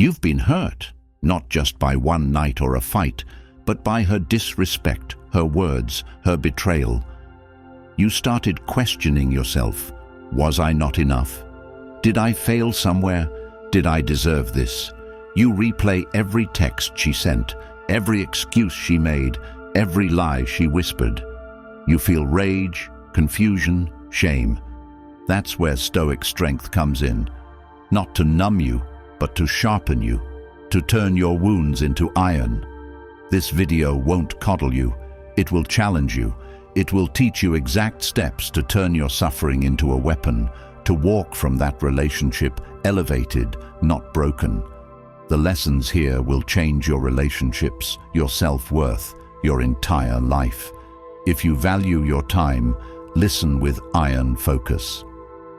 You've been hurt, not just by one night or a fight, but by her disrespect, her words, her betrayal. You started questioning yourself. Was I not enough? Did I fail somewhere? Did I deserve this? You replay every text she sent, every excuse she made, every lie she whispered. You feel rage, confusion, shame. That's where Stoic strength comes in. Not to numb you, but to sharpen you, to turn your wounds into iron. This video won't coddle you. It will challenge you. It will teach you exact steps to turn your suffering into a weapon, to walk from that relationship elevated, not broken. The lessons here will change your relationships, your self-worth, your entire life. If you value your time, listen with iron focus.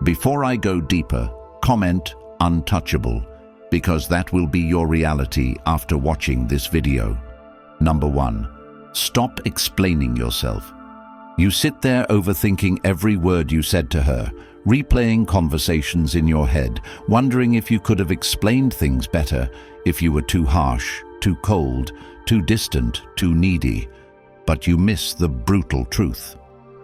Before I go deeper, comment untouchable, because that will be your reality after watching this video. Number 1. Stop explaining yourself. You sit there overthinking every word you said to her, replaying conversations in your head, wondering if you could have explained things better, if you were too harsh, too cold, too distant, too needy. But you miss the brutal truth.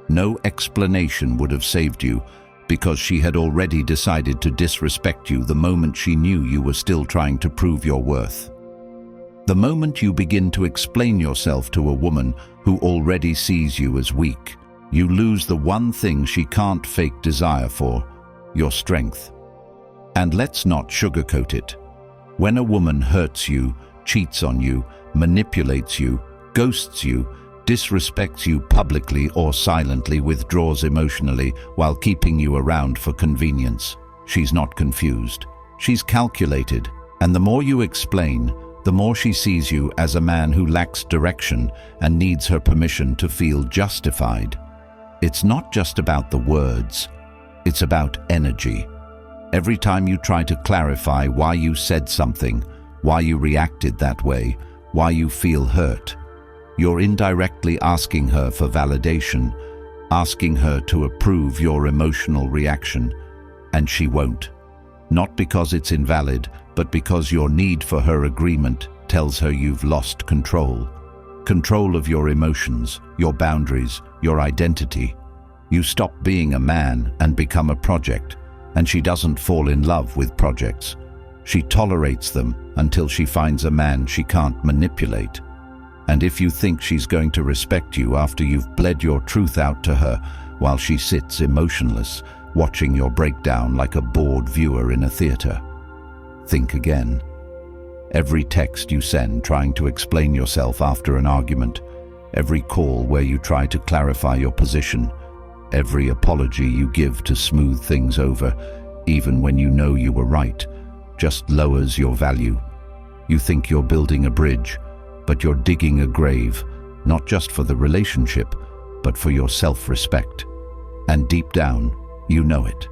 No explanation would have saved you, because she had already decided to disrespect you the moment she knew you were still trying to prove your worth. The moment you begin to explain yourself to a woman who already sees you as weak, you lose the one thing she can't fake desire for, your strength. And let's not sugarcoat it. When a woman hurts you, cheats on you, manipulates you, ghosts you, disrespects you publicly or silently withdraws emotionally while keeping you around for convenience, she's not confused. She's calculated, and the more you explain, the more she sees you as a man who lacks direction and needs her permission to feel justified. It's not just about the words, it's about energy. Every time you try to clarify why you said something, why you reacted that way, why you feel hurt, you're indirectly asking her for validation, asking her to approve your emotional reaction, and she won't. Not because it's invalid, but because your need for her agreement tells her you've lost control. Control of your emotions, your boundaries, your identity. You stop being a man and become a project, and she doesn't fall in love with projects. She tolerates them until she finds a man she can't manipulate. And if you think she's going to respect you after you've bled your truth out to her while she sits emotionless, watching your breakdown like a bored viewer in a theater, think again. Every text you send trying to explain yourself after an argument, every call where you try to clarify your position, every apology you give to smooth things over, even when you know you were right, just lowers your value. You think you're building a bridge, but you're digging a grave, not just for the relationship, but for your self-respect. And deep down, you know it.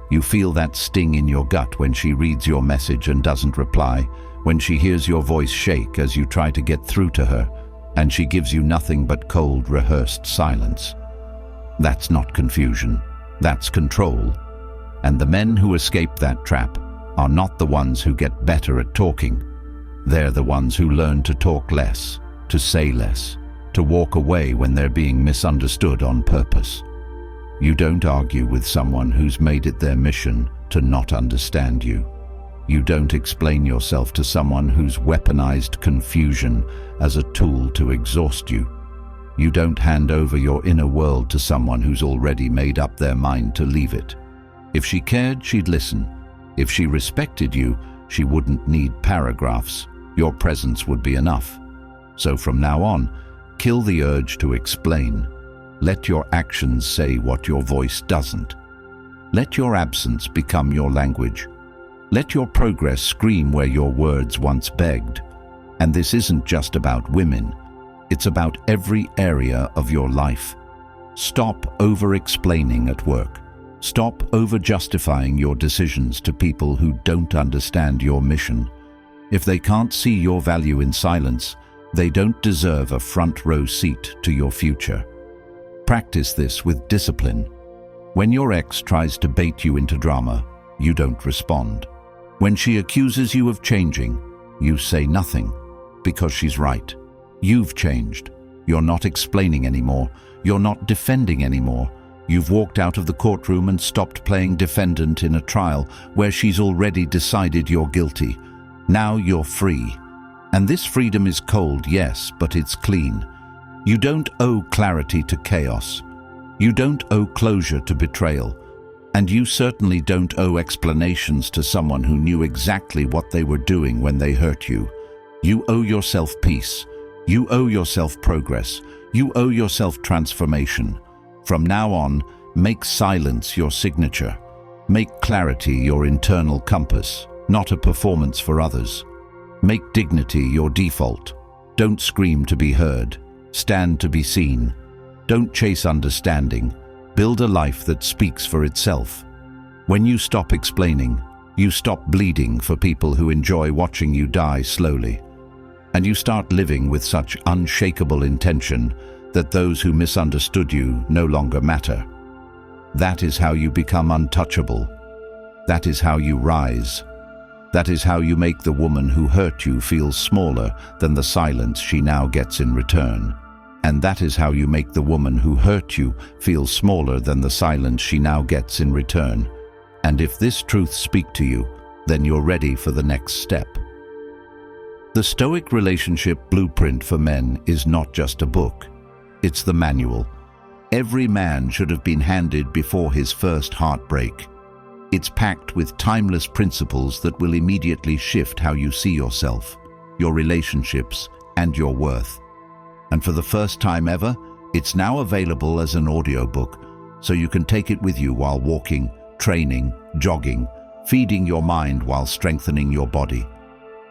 You feel that sting in your gut when she reads your message and doesn't reply, when she hears your voice shake as you try to get through to her, and she gives you nothing but cold, rehearsed silence. That's not confusion, that's control. And the men who escape that trap are not the ones who get better at talking. They're the ones who learn to talk less, to say less, to walk away when they're being misunderstood on purpose. You don't argue with someone who's made it their mission to not understand you. You don't explain yourself to someone who's weaponized confusion as a tool to exhaust you. You don't hand over your inner world to someone who's already made up their mind to leave it. If she cared, she'd listen. If she respected you, she wouldn't need paragraphs. Your presence would be enough. So from now on, kill the urge to explain. Let your actions say what your voice doesn't. Let your absence become your language. Let your progress scream where your words once begged. And this isn't just about women. It's about every area of your life. Stop over-explaining at work. Stop over-justifying your decisions to people who don't understand your mission. If they can't see your value in silence, they don't deserve a front-row seat to your future. Practice this with discipline. When your ex tries to bait you into drama, you don't respond. When she accuses you of changing, you say nothing, because she's right. You've changed. You're not explaining anymore. You're not defending anymore. You've walked out of the courtroom and stopped playing defendant in a trial where she's already decided you're guilty. Now you're free. And this freedom is cold, yes, but it's clean. You don't owe clarity to chaos. You don't owe closure to betrayal. And you certainly don't owe explanations to someone who knew exactly what they were doing when they hurt you. You owe yourself peace. You owe yourself progress. You owe yourself transformation. From now on, make silence your signature. Make clarity your internal compass, not a performance for others. Make dignity your default. Don't scream to be heard. Stand to be seen. Don't chase understanding. Build a life that speaks for itself. When you stop explaining, you stop bleeding for people who enjoy watching you die slowly. And you start living with such unshakable intention that those who misunderstood you no longer matter. That is how you become untouchable. That is how you rise. That is how you make the woman who hurt you feel smaller than the silence she now gets in return. And that is how you make the woman who hurt you feel smaller than the silence she now gets in return. And if this truth speaks to you, then you're ready for the next step. The Stoic Relationship Blueprint for Men is not just a book. It's the manual. Every man should have been handed before his first heartbreak. It's packed with timeless principles that will immediately shift how you see yourself, your relationships, and your worth. And for the first time ever, it's now available as an audiobook, so you can take it with you while walking, training, jogging, feeding your mind while strengthening your body.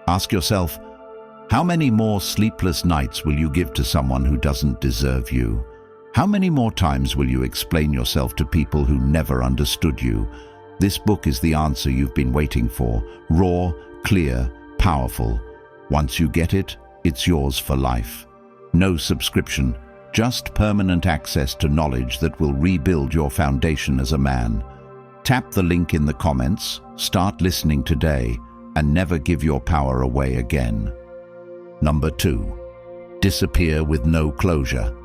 Ask yourself, how many more sleepless nights will you give to someone who doesn't deserve you? How many more times will you explain yourself to people who never understood you? This book is the answer you've been waiting for. Raw, clear, powerful. Once you get it, it's yours for life. No subscription, just permanent access to knowledge that will rebuild your foundation as a man. Tap the link in the comments, start listening today, and never give your power away again. Number 2. Disappear with no closure.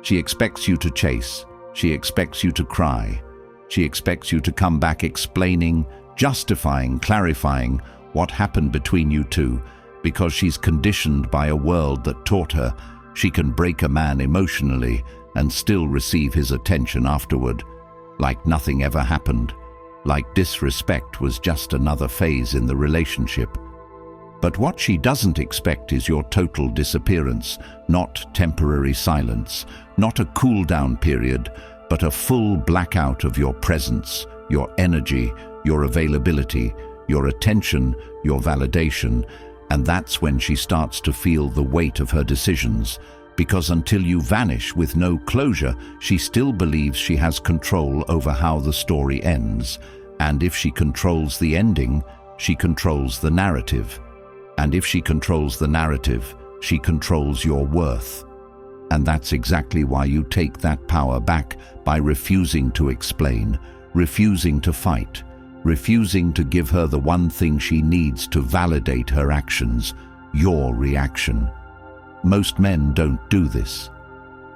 She expects you to chase. She expects you to cry. She expects you to come back explaining, justifying, clarifying what happened between you two, because she's conditioned by a world that taught her she can break a man emotionally and still receive his attention afterward, like nothing ever happened, like disrespect was just another phase in the relationship. But what she doesn't expect is your total disappearance, not temporary silence, not a cool-down period, but a full blackout of your presence, your energy, your availability, your attention, your validation. And that's when she starts to feel the weight of her decisions, because until you vanish with no closure, she still believes she has control over how the story ends. And if she controls the ending, she controls the narrative. And if she controls the narrative, she controls your worth. And that's exactly why you take that power back by refusing to explain, refusing to fight, refusing to give her the one thing she needs to validate her actions, your reaction. Most men don't do this.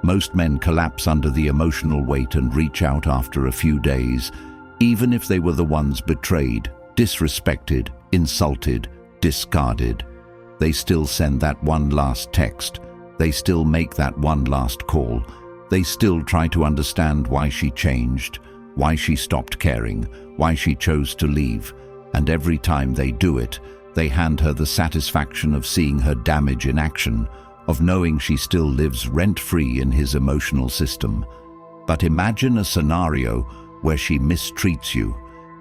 Most men collapse under the emotional weight and reach out after a few days, even if they were the ones betrayed, disrespected, insulted, discarded. They still send that one last text. They still make that one last call. They still try to understand why she changed, why she stopped caring, why she chose to leave. And every time they do it, they hand her the satisfaction of seeing her damage in action, of knowing she still lives rent-free in his emotional system. But imagine a scenario where she mistreats you,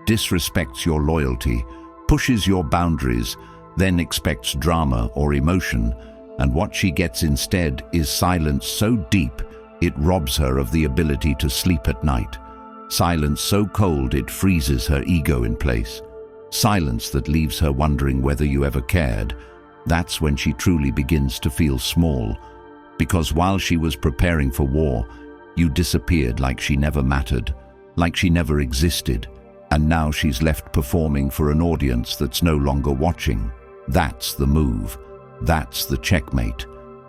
disrespects your loyalty, pushes your boundaries, then expects drama or emotion, and what she gets instead is silence so deep it robs her of the ability to sleep at night. Silence so cold it freezes her ego in place. Silence that leaves her wondering whether you ever cared. That's when she truly begins to feel small, because while she was preparing for war, you disappeared like she never mattered, like she never existed. And now she's left performing for an audience that's no longer watching. That's the move. That's the checkmate.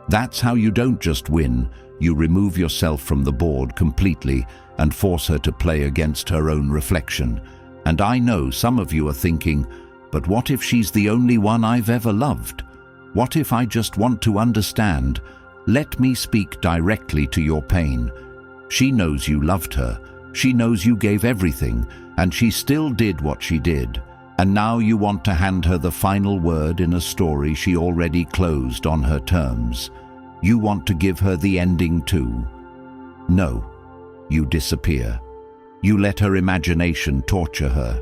That's how you don't just win, you remove yourself from the board completely and force her to play against her own reflection. And I know some of you are thinking, but what if she's the only one I've ever loved? What if I just want to understand? Let me speak directly to your pain. She knows you loved her. She knows you gave everything, and she still did what she did. And now you want to hand her the final word in a story she already closed on her terms. You want to give her the ending too. No, you disappear. You let her imagination torture her.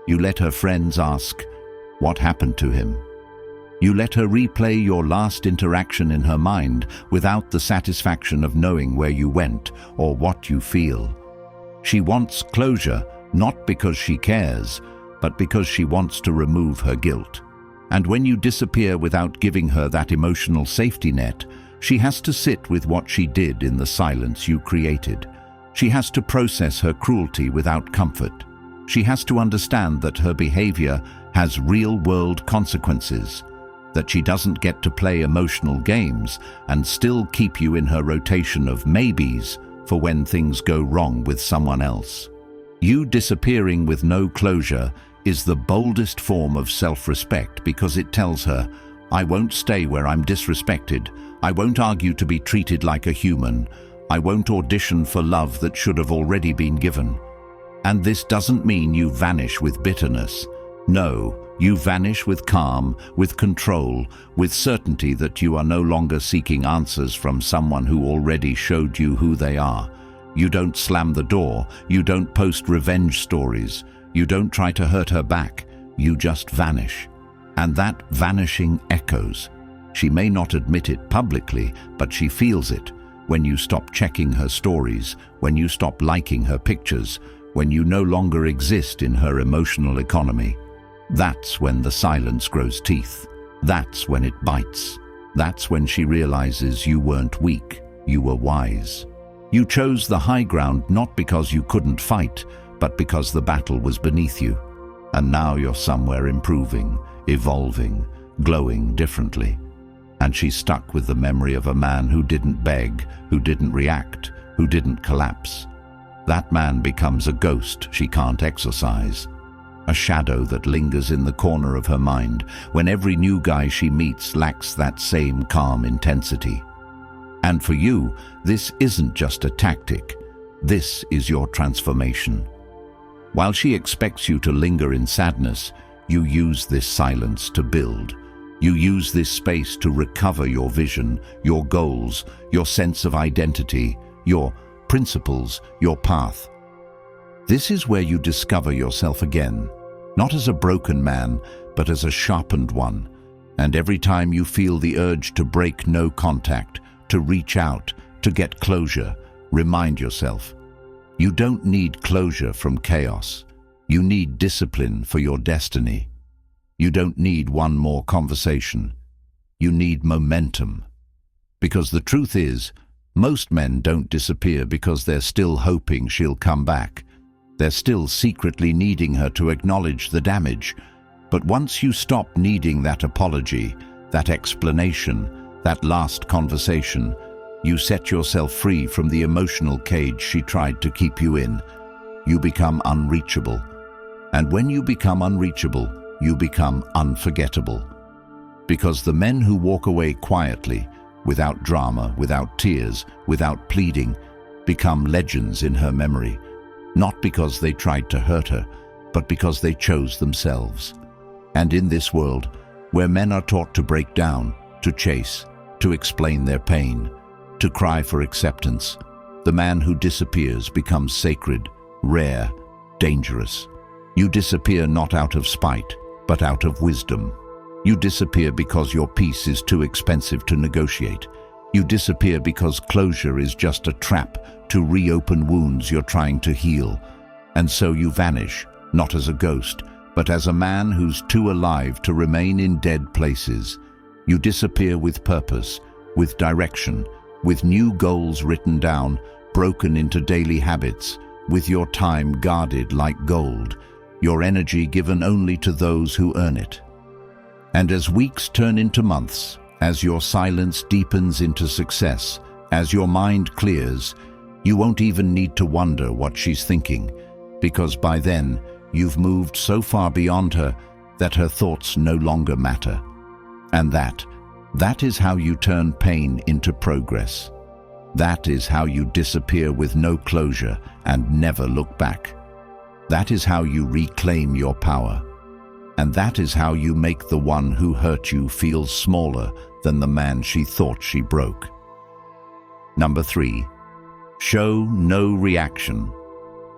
You let her friends ask, what happened to him? You let her replay your last interaction in her mind without the satisfaction of knowing where you went or what you feel. She wants closure, not because she cares, but because she wants to remove her guilt. And when you disappear without giving her that emotional safety net, she has to sit with what she did in the silence you created. She has to process her cruelty without comfort. She has to understand that her behavior has real-world consequences, that she doesn't get to play emotional games and still keep you in her rotation of maybes for when things go wrong with someone else. You disappearing with no closure is the boldest form of self-respect because it tells her, I won't stay where I'm disrespected. I won't argue to be treated like a human. I won't audition for love that should have already been given. And this doesn't mean you vanish with bitterness. No, you vanish with calm, with control, with certainty that you are no longer seeking answers from someone who already showed you who they are. You don't slam the door. You don't post revenge stories. You don't try to hurt her back. You just vanish. And that vanishing echoes. She may not admit it publicly, but she feels it. When you stop checking her stories, when you stop liking her pictures, when you no longer exist in her emotional economy. That's when the silence grows teeth. That's when it bites. That's when she realizes you weren't weak, you were wise. You chose the high ground not because you couldn't fight, but because the battle was beneath you. And now you're somewhere improving, evolving, glowing differently. And she's stuck with the memory of a man who didn't beg, who didn't react, who didn't collapse. That man becomes a ghost she can't exorcise. A shadow that lingers in the corner of her mind when every new guy she meets lacks that same calm intensity. And for you, this isn't just a tactic. This is your transformation. While she expects you to linger in sadness, you use this silence to build. You use this space to recover your vision, your goals, your sense of identity, your principles, your path. This is where you discover yourself again, not as a broken man, but as a sharpened one. And every time you feel the urge to break no contact, to reach out, to get closure, remind yourself, you don't need closure from chaos. You need discipline for your destiny. You don't need one more conversation. You need momentum. Because the truth is, most men don't disappear because they're still hoping she'll come back. They're still secretly needing her to acknowledge the damage. But once you stop needing that apology, that explanation, that last conversation, you set yourself free from the emotional cage she tried to keep you in. You become unreachable. And when you become unreachable, you become unforgettable. Because the men who walk away quietly, without drama, without tears, without pleading, become legends in her memory. Not because they tried to hurt her, but because they chose themselves. And in this world, where men are taught to break down, to chase, to explain their pain, to cry for acceptance, the man who disappears becomes sacred, rare, dangerous. You disappear not out of spite, but out of wisdom. You disappear because your peace is too expensive to negotiate. You disappear because closure is just a trap to reopen wounds you're trying to heal. And so you vanish, not as a ghost, but as a man who's too alive to remain in dead places. You disappear with purpose, with direction, with new goals written down, broken into daily habits, with your time guarded like gold. your energy given only to those who earn it. And as weeks turn into months, as your silence deepens into success, as your mind clears, you won't even need to wonder what she's thinking, because by then you've moved so far beyond her that her thoughts no longer matter. And that is how you turn pain into progress. That is how you disappear with no closure and never look back. That is how you reclaim your power. And that is how you make the one who hurt you feel smaller than the man she thought she broke. Number 3, show no reaction.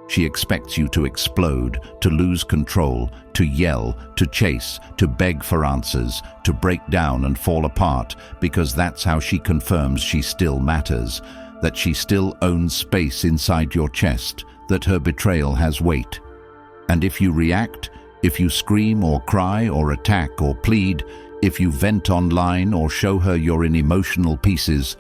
She expects you to explode, to lose control, to yell, to chase, to beg for answers, to break down and fall apart, because that's how she confirms she still matters, that she still owns space inside your chest, that her betrayal has weight. And if you react, if you scream or cry or attack or plead, if you vent online or show her you're in emotional pieces,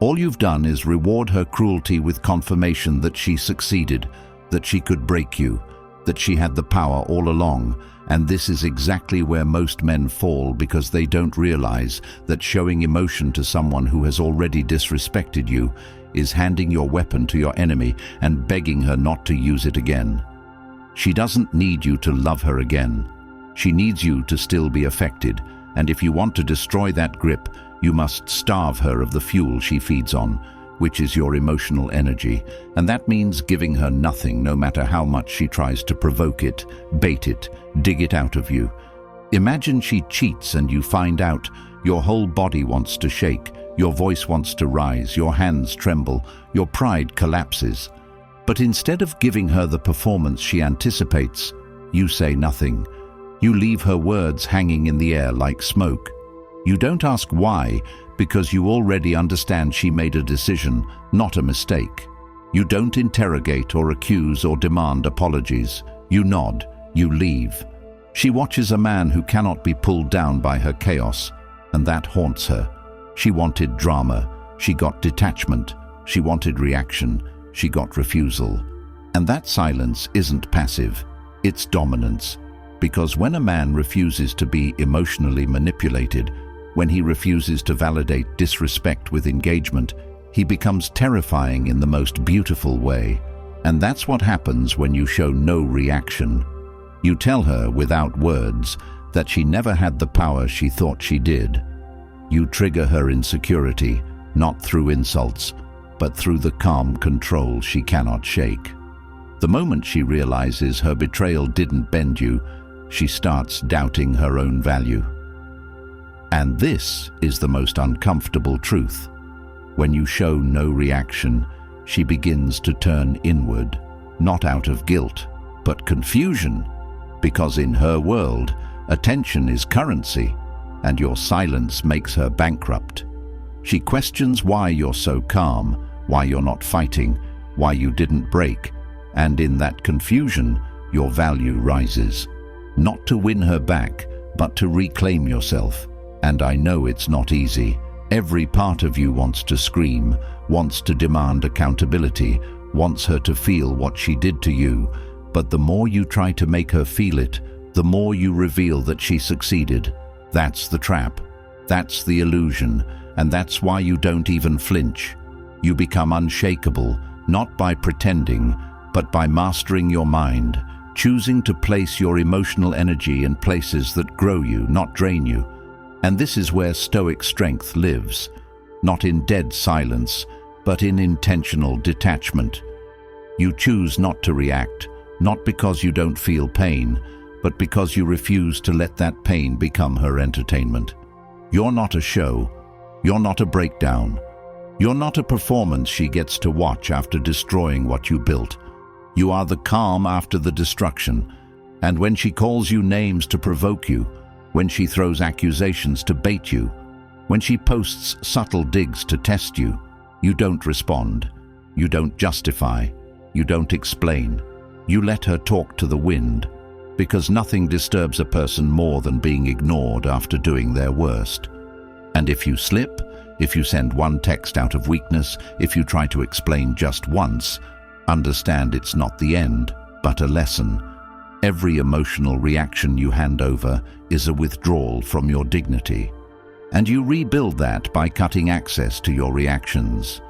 all you've done is reward her cruelty with confirmation that she succeeded, that she could break you, that she had the power all along. And this is exactly where most men fall, because they don't realize that showing emotion to someone who has already disrespected you is handing your weapon to your enemy and begging her not to use it again. She doesn't need you to love her again. She needs you to still be affected, and if you want to destroy that grip, you must starve her of the fuel she feeds on, which is your emotional energy, and that means giving her nothing, no matter how much she tries to provoke it, bait it, dig it out of you. Imagine she cheats and you find out. Your whole body wants to shake, your voice wants to rise, your hands tremble, your pride collapses. But instead of giving her the performance she anticipates, you say nothing. You leave her words hanging in the air like smoke. You don't ask why, because you already understand she made a decision, not a mistake. You don't interrogate or accuse or demand apologies. You nod, you leave. She watches a man who cannot be pulled down by her chaos, and that haunts her. She wanted drama, she got detachment. She wanted reaction, she got refusal. And that silence isn't passive, it's dominance. Because when a man refuses to be emotionally manipulated, when he refuses to validate disrespect with engagement, he becomes terrifying in the most beautiful way. And that's what happens when you show no reaction. You tell her without words that she never had the power she thought she did. You trigger her insecurity, not through insults, but through the calm control she cannot shake. The moment she realizes her betrayal didn't bend you, she starts doubting her own value. And this is the most uncomfortable truth. When you show no reaction, she begins to turn inward, not out of guilt, but confusion, because in her world, attention is currency, and your silence makes her bankrupt. She questions why you're so calm, why you're not fighting, why you didn't break, and in that confusion, your value rises. Not to win her back, but to reclaim yourself. And I know it's not easy. Every part of you wants to scream, wants to demand accountability, wants her to feel what she did to you. But the more you try to make her feel it, the more you reveal that she succeeded. That's the trap. That's the illusion. And that's why you don't even flinch. You become unshakable, not by pretending, but by mastering your mind, choosing to place your emotional energy in places that grow you, not drain you. And this is where Stoic strength lives, not in dead silence, but in intentional detachment. You choose not to react, not because you don't feel pain, but because you refuse to let that pain become her entertainment. You're not a show. You're not a breakdown. You're not a performance she gets to watch after destroying what you built. You are the calm after the destruction. And when she calls you names to provoke you, when she throws accusations to bait you, when she posts subtle digs to test you, you don't respond. You don't justify. You don't explain. You let her talk to the wind, because nothing disturbs a person more than being ignored after doing their worst. And if you slip, if you send one text out of weakness, if you try to explain just once, understand it's not the end, but a lesson. Every emotional reaction you hand over is a withdrawal from your dignity. And you rebuild that by cutting access to your reactions.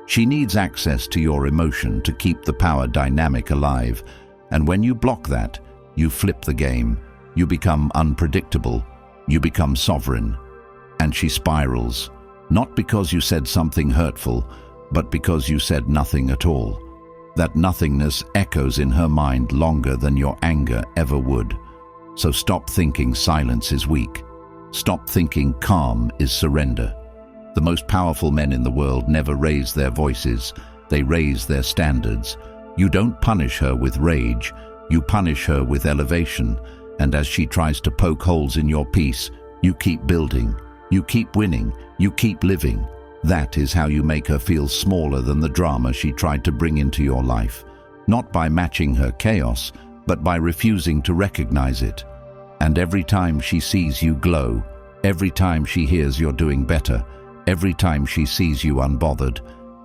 She needs access to your emotion to keep the power dynamic alive, and when you block that, you flip the game. You become unpredictable. You become sovereign. And she spirals, not because you said something hurtful, but because you said nothing at all. That nothingness echoes in her mind longer than your anger ever would. So stop thinking silence is weak. Stop thinking calm is surrender. The most powerful men in the world never raise their voices. They raise their standards. You don't punish her with rage. You punish her with elevation. And as she tries to poke holes in your peace, you keep building. You keep winning. You keep living. That is how you make her feel smaller than the drama she tried to bring into your life. Not by matching her chaos, but by refusing to recognize it. And every time she sees you glow, every time she hears you're doing better, every time she sees you unbothered,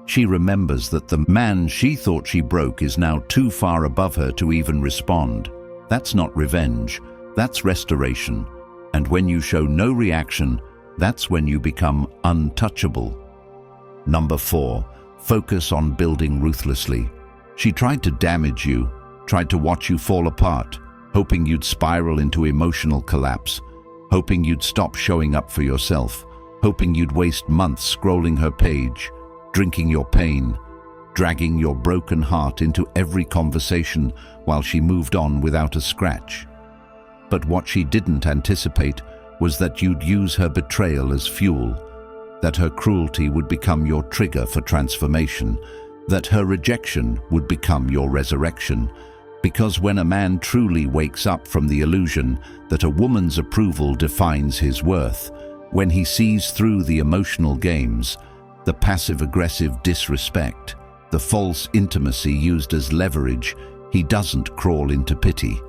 she remembers that the man she thought she broke is now too far above her to even respond. That's not revenge, that's restoration. And when you show no reaction, that's when you become untouchable. Number 4, focus on building ruthlessly. She tried to damage you, tried to watch you fall apart, hoping you'd spiral into emotional collapse, hoping you'd stop showing up for yourself, hoping you'd waste months scrolling her page, drinking your pain, dragging your broken heart into every conversation while she moved on without a scratch. But what she didn't anticipate was that you'd use her betrayal as fuel, that her cruelty would become your trigger for transformation, that her rejection would become your resurrection. Because when a man truly wakes up from the illusion that a woman's approval defines his worth, when he sees through the emotional games, the passive-aggressive disrespect, the false intimacy used as leverage, he doesn't crawl into pity.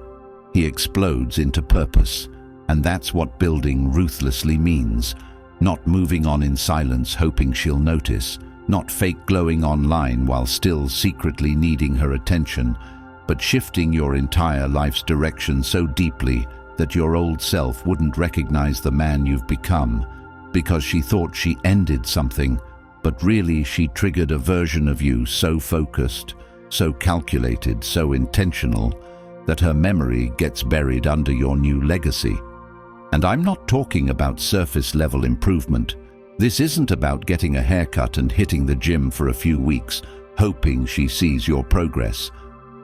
He explodes into purpose. And that's what building ruthlessly means. Not moving on in silence hoping she'll notice, not fake glowing online while still secretly needing her attention, but shifting your entire life's direction so deeply that your old self wouldn't recognize the man you've become, because she thought she ended something, but really she triggered a version of you so focused, so calculated, so intentional, that her memory gets buried under your new legacy. And I'm not talking about surface-level improvement. This isn't about getting a haircut and hitting the gym for a few weeks, hoping she sees your progress.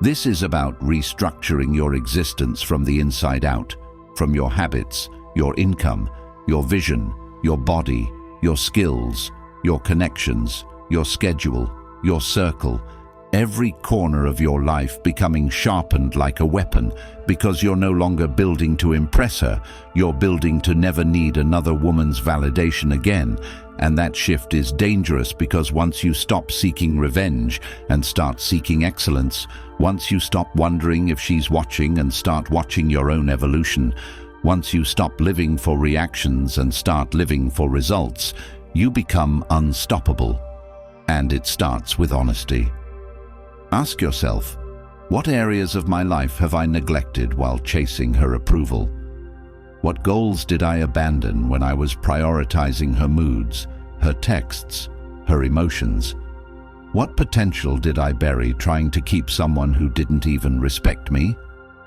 This is about restructuring your existence from the inside out, from your habits, your income, your vision, your body, your skills, your connections, your schedule, your circle, every corner of your life becoming sharpened like a weapon, because you're no longer building to impress her, you're building to never need another woman's validation again. And that shift is dangerous because once you stop seeking revenge and start seeking excellence, once you stop wondering if she's watching and start watching your own evolution, once you stop living for reactions and start living for results, you become unstoppable. And it starts with honesty. Ask yourself, what areas of my life have I neglected while chasing her approval? What goals did I abandon when I was prioritizing her moods, her texts, her emotions? What potential did I bury trying to keep someone who didn't even respect me?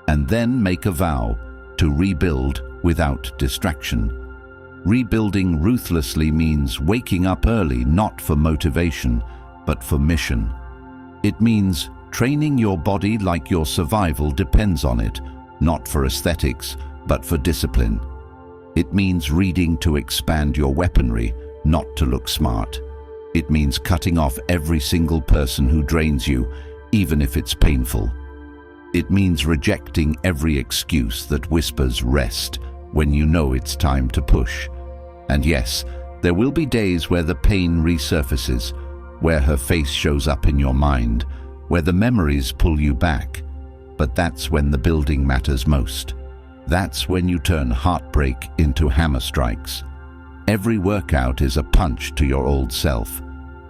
And then make a vow to rebuild without distraction. Rebuilding ruthlessly means waking up early, not for motivation, but for mission. It means training your body like your survival depends on it, not for aesthetics, but for discipline. It means reading to expand your weaponry, not to look smart. It means cutting off every single person who drains you, even if it's painful. It means rejecting every excuse that whispers rest when you know it's time to push. And yes, there will be days where the pain resurfaces, where her face shows up in your mind, where the memories pull you back. But that's when the building matters most. That's when you turn heartbreak into hammer strikes. Every workout is a punch to your old self.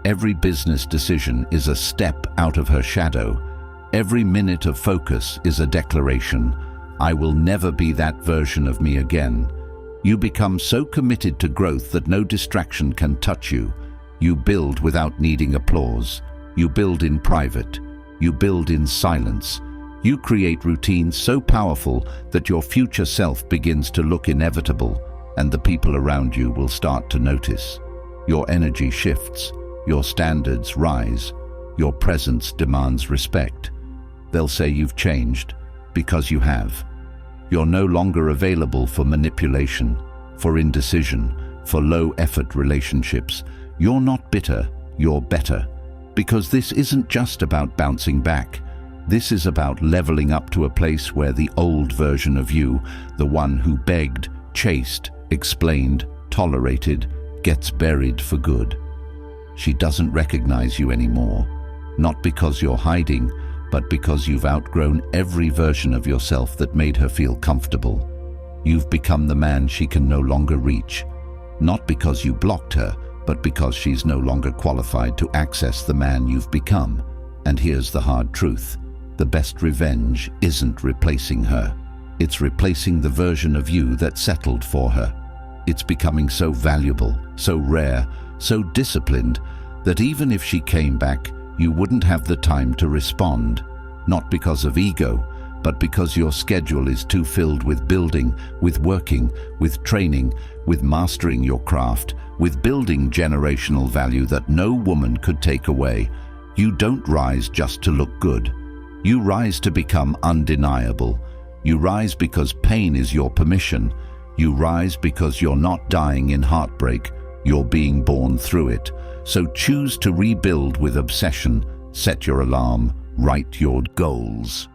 Every business decision is a step out of her shadow. Every minute of focus is a declaration. I will never be that version of me again. You become so committed to growth that no distraction can touch you. You build without needing applause. You build in private. You build in silence. You create routines so powerful that your future self begins to look inevitable, and the people around you will start to notice. Your energy shifts. Your standards rise. Your presence demands respect. They'll say you've changed, because you have. You're no longer available for manipulation, for indecision, for low-effort relationships. You're not bitter, you're better. Because this isn't just about bouncing back. This is about leveling up to a place where the old version of you, the one who begged, chased, explained, tolerated, gets buried for good. She doesn't recognize you anymore, not because you're hiding, but because you've outgrown every version of yourself that made her feel comfortable. You've become the man she can no longer reach, not because you blocked her, but because she's no longer qualified to access the man you've become. And here's the hard truth. The best revenge isn't replacing her. It's replacing the version of you that settled for her. It's becoming so valuable, so rare, so disciplined, that even if she came back, you wouldn't have the time to respond, not because of ego, but because your schedule is too filled with building, with working, with training, with mastering your craft, with building generational value that no woman could take away. You don't rise just to look good. You rise to become undeniable. You rise because pain is your permission. You rise because you're not dying in heartbreak, you're being born through it. So choose to rebuild with obsession, set your alarm, write your goals.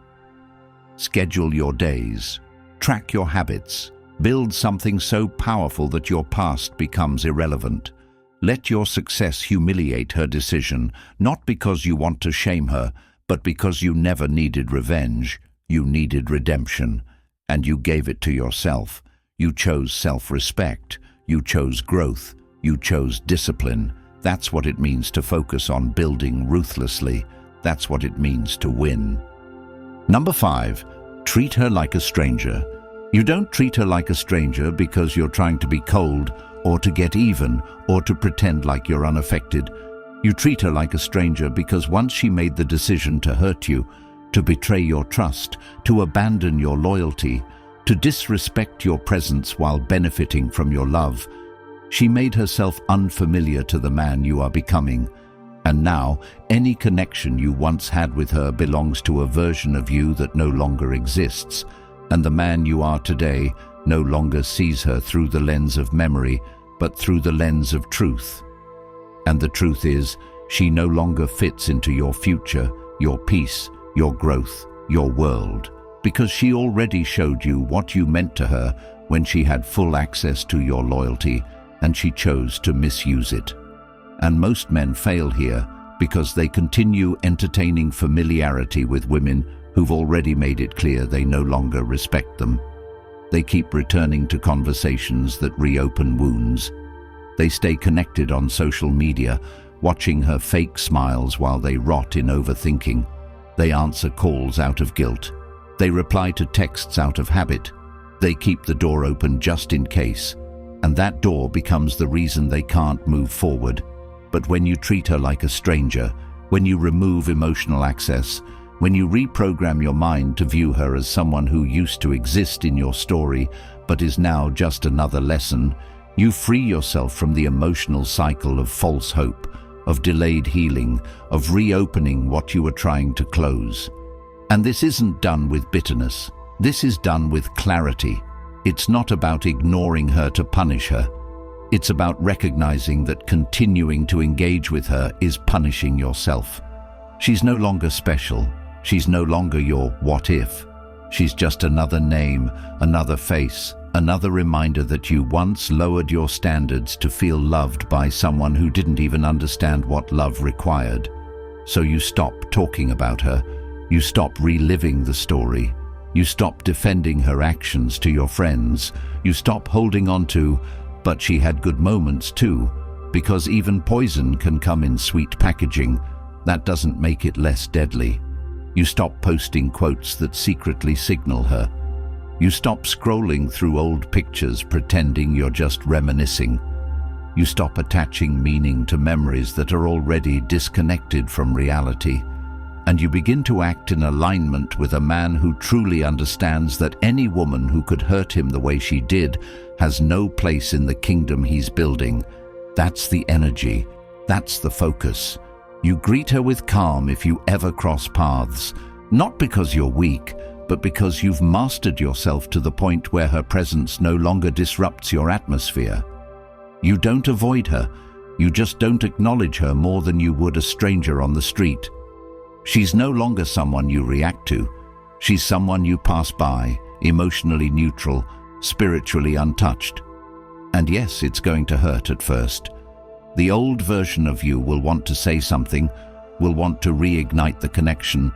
Schedule your days, track your habits, build something so powerful that your past becomes irrelevant. Let your success humiliate her decision, not because you want to shame her, but because you never needed revenge. You needed redemption, and you gave it to yourself. You chose self-respect, you chose growth, you chose discipline. That's what it means to focus on building ruthlessly. That's what it means to win. Number 5, treat her like a stranger. You don't treat her like a stranger because you're trying to be cold or to get even or to pretend like you're unaffected. You treat her like a stranger because once she made the decision to hurt you, to betray your trust, to abandon your loyalty, to disrespect your presence while benefiting from your love, she made herself unfamiliar to the man you are becoming. And now, any connection you once had with her belongs to a version of you that no longer exists, and the man you are today no longer sees her through the lens of memory, but through the lens of truth. And the truth is, she no longer fits into your future, your peace, your growth, your world, because she already showed you what you meant to her when she had full access to your loyalty, and she chose to misuse it. And most men fail here because they continue entertaining familiarity with women who've already made it clear they no longer respect them. They keep returning to conversations that reopen wounds. They stay connected on social media, watching her fake smiles while they rot in overthinking. They answer calls out of guilt. They reply to texts out of habit. They keep the door open just in case. And that door becomes the reason they can't move forward. But when you treat her like a stranger, when you remove emotional access, when you reprogram your mind to view her as someone who used to exist in your story but is now just another lesson, you free yourself from the emotional cycle of false hope, of delayed healing, of reopening what you were trying to close. And this isn't done with bitterness. This is done with clarity. It's not about ignoring her to punish her. It's about recognizing that continuing to engage with her is punishing yourself. She's no longer special. She's no longer your what if. She's just another name, another face, another reminder that you once lowered your standards to feel loved by someone who didn't even understand what love required. So you stop talking about her. You stop reliving the story. You stop defending her actions to your friends. You stop holding on to, but she had good moments too, because even poison can come in sweet packaging. That doesn't make it less deadly. You stop posting quotes that secretly signal her. You stop scrolling through old pictures pretending you're just reminiscing. You stop attaching meaning to memories that are already disconnected from reality. And you begin to act in alignment with a man who truly understands that any woman who could hurt him the way she did has no place in the kingdom he's building. That's the energy. That's the focus. You greet her with calm if you ever cross paths, not because you're weak, but because you've mastered yourself to the point where her presence no longer disrupts your atmosphere. You don't avoid her, you just don't acknowledge her more than you would a stranger on the street. She's no longer someone you react to. She's someone you pass by, emotionally neutral, spiritually untouched. And yes, it's going to hurt at first. The old version of you will want to say something, will want to reignite the connection,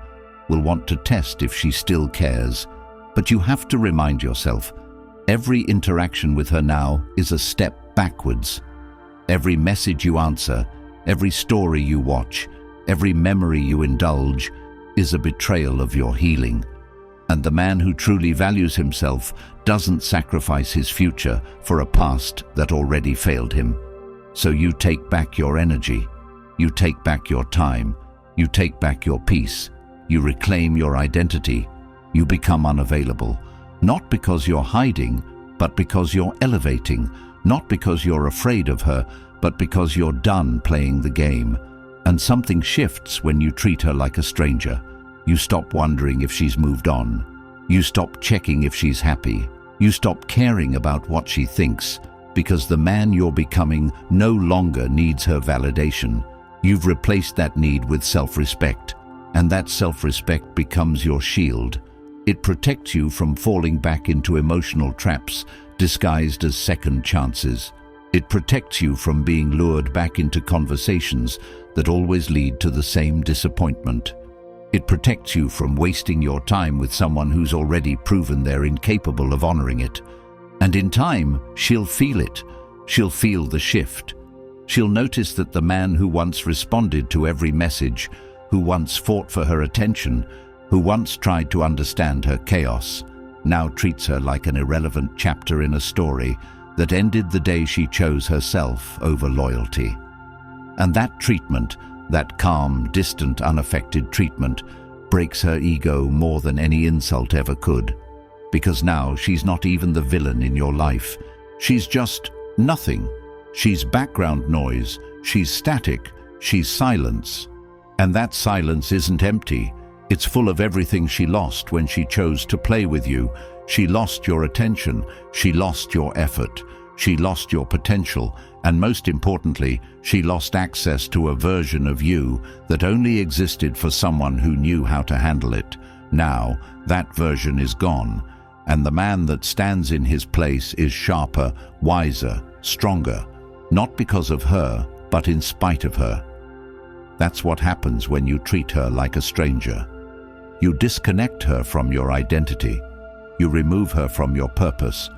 will want to test if she still cares. But you have to remind yourself, every interaction with her now is a step backwards. Every message you answer, every story you watch, every memory you indulge is a betrayal of your healing. And the man who truly values himself doesn't sacrifice his future for a past that already failed him. So you take back your energy, you take back your time, you take back your peace, you reclaim your identity, you become unavailable, not because you're hiding, but because you're elevating, not because you're afraid of her, but because you're done playing the game. And something shifts when you treat her like a stranger. You stop wondering if she's moved on. You stop checking if she's happy. You stop caring about what she thinks, because the man you're becoming no longer needs her validation. You've replaced that need with self-respect, and that self-respect becomes your shield. It protects you from falling back into emotional traps disguised as second chances. It protects you from being lured back into conversations that always lead to the same disappointment. It protects you from wasting your time with someone who's already proven they're incapable of honoring it. And in time, she'll feel it. She'll feel the shift. She'll notice that the man who once responded to every message, who once fought for her attention, who once tried to understand her chaos, now treats her like an irrelevant chapter in a story that ended the day she chose herself over loyalty. And that treatment, that calm, distant, unaffected treatment, breaks her ego more than any insult ever could. Because now she's not even the villain in your life. She's just nothing. She's background noise. She's static. She's silence. And that silence isn't empty. It's full of everything she lost when she chose to play with you. She lost your attention. She lost your effort. She lost your potential. And most importantly, she lost access to a version of you that only existed for someone who knew how to handle it. Now, that version is gone, and the man that stands in his place is sharper, wiser, stronger, not because of her, but in spite of her. That's what happens when you treat her like a stranger. You disconnect her from your identity. You remove her from your purpose.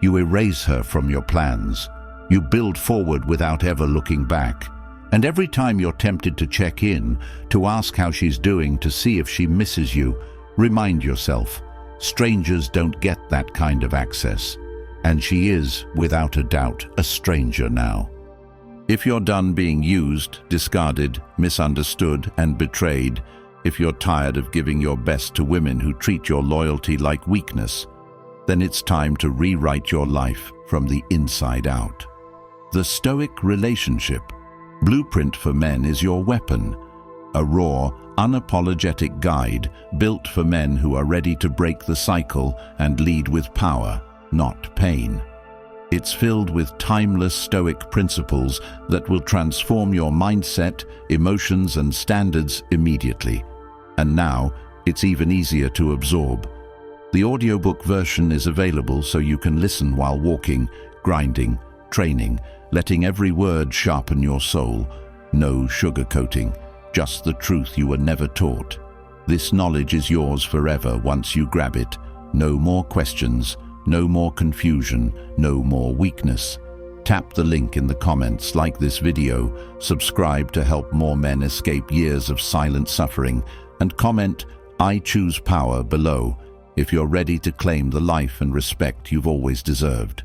You erase her from your plans. You build forward without ever looking back. And every time you're tempted to check in, to ask how she's doing, to see if she misses you, remind yourself, strangers don't get that kind of access. And she is, without a doubt, a stranger now. If you're done being used, discarded, misunderstood, and betrayed, if you're tired of giving your best to women who treat your loyalty like weakness, then it's time to rewrite your life from the inside out. The Stoic relationship blueprint for men is your weapon, a raw, unapologetic guide built for men who are ready to break the cycle and lead with power, not pain. It's filled with timeless Stoic principles that will transform your mindset, emotions, and standards immediately. And now, it's even easier to absorb. The audiobook version is available so you can listen while walking, grinding, training, letting every word sharpen your soul. No sugarcoating, just the truth you were never taught. This knowledge is yours forever once you grab it. No more questions, no more confusion, no more weakness. Tap the link in the comments, like this video, subscribe to help more men escape years of silent suffering, and comment, "I choose power" below if you're ready to claim the life and respect you've always deserved.